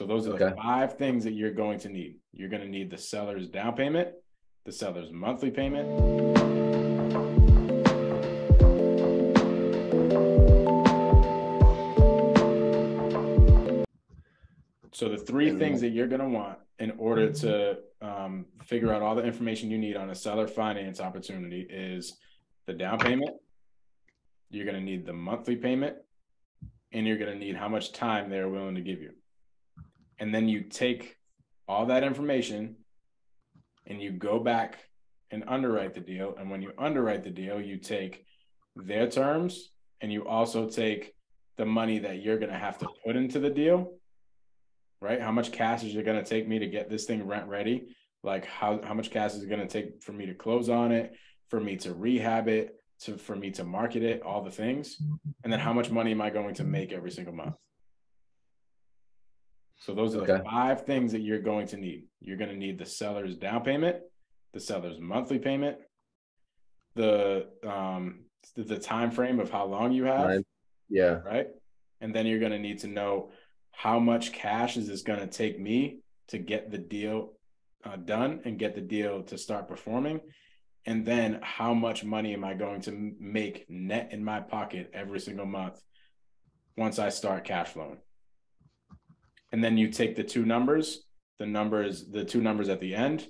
So those are Okay. the 5 things that you're going to need. You're going to need the seller's down payment, the seller's monthly payment. So the 3 things that you're going to want in order to figure out all the information you need on a seller finance opportunity is the down payment. You're going to need the monthly payment, and you're going to need how much time they're willing to give you. And then you take all that information and you go back and underwrite the deal. And when you underwrite the deal, you take their terms and you also take the money that you're going to have to put into the deal, right? How much cash is it going to take me to get this thing rent ready? Like how much cash is it going to take for me to close on it, for me to rehab it, for me to market it, all the things. And then how much money am I going to make every single month? So those are the 5 things that you're going to need. You're going to need the seller's down payment, the seller's monthly payment, the time frame of how long you have. Right. Yeah. Right. And then you're going to need to know how much cash is this going to take me to get the deal done and get the deal to start performing. And then how much money am I going to make net in my pocket every single month once I start cash flowing? And then you take the two numbers at the end.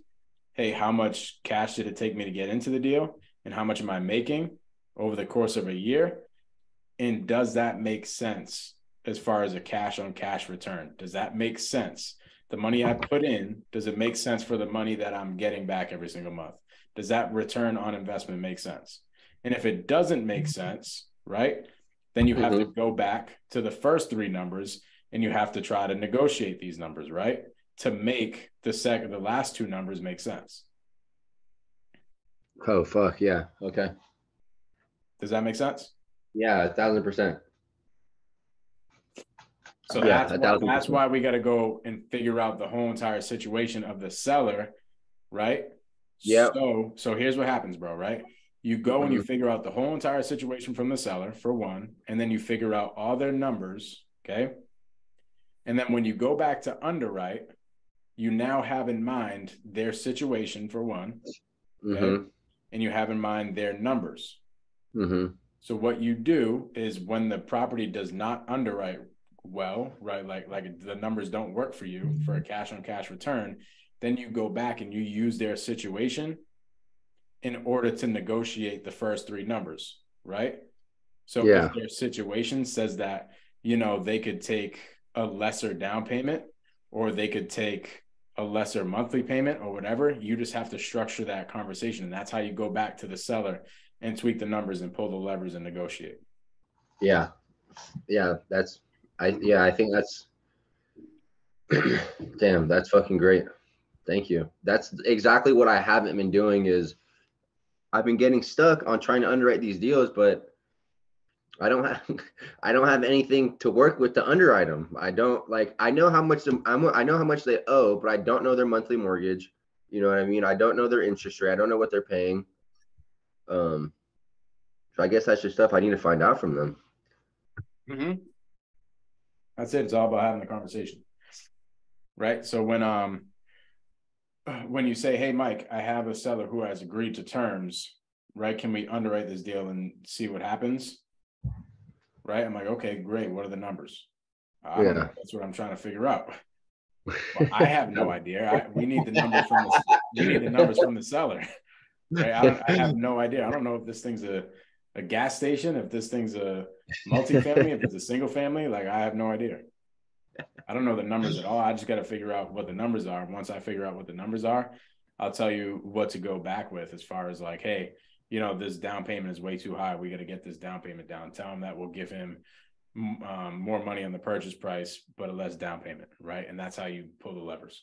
Hey, how much cash did it take me to get into the deal? And how much am I making over the course of a year? And does that make sense as far as a cash on cash return? Does that make sense? The money I put in, does it make sense for the money that I'm getting back every single month? Does that return on investment make sense? And if it doesn't make sense, right, then you have to go back to the first 3 numbers and you have to try to negotiate these numbers, right, to make the last 2 numbers make sense. Oh, fuck. Yeah. Okay. Does that make sense? Yeah, 1,000%. So Yeah, that's why we got to go and figure out the whole entire situation of the seller, right? Yeah. So here's what happens, bro, right? You go and you figure out the whole entire situation from the seller, for one, and then you figure out all their numbers, okay? And then when you go back to underwrite, you now have in mind their situation, for one, okay? And you have in mind their numbers. So what you do is when the property does not underwrite well, right, like the numbers don't work for you for a cash on cash return, then you go back and you use their situation in order to negotiate the first 3 numbers, right? So if their situation says that, they could take a lesser down payment or they could take a lesser monthly payment or whatever, you just have to structure that conversation. And that's how you go back to the seller and tweak the numbers and pull the levers and negotiate. Yeah. Yeah. I think that's, damn, that's fucking great. Thank you. That's exactly what I haven't been doing is I've been getting stuck on trying to underwrite these deals, but I don't have anything to work with to underwrite them. I know how much they owe, but I don't know their monthly mortgage. You know what I mean? I don't know their interest rate. I don't know what they're paying. So I guess that's just stuff I need to find out from them. That's it. It's all about having the conversation, right? So when you say, "Hey, Mike, I have a seller who has agreed to terms, right? Can we underwrite this deal and see what happens?" Right? I'm like, "Okay, great. What are the numbers?" I don't know. That's what I'm trying to figure out. Well, I have no idea. We need the numbers from the seller, right? I have no idea. I don't know if this thing's a gas station, if this thing's a multifamily, if it's a single family. Like, I have no idea. I don't know the numbers at all. I just got to figure out what the numbers are. Once I figure out what the numbers are, I'll tell you what to go back with as far as like, hey, this down payment is way too high. We got to get this down payment down. Tell him that we'll give him more money on the purchase price, but a less down payment, right? And that's how you pull the levers.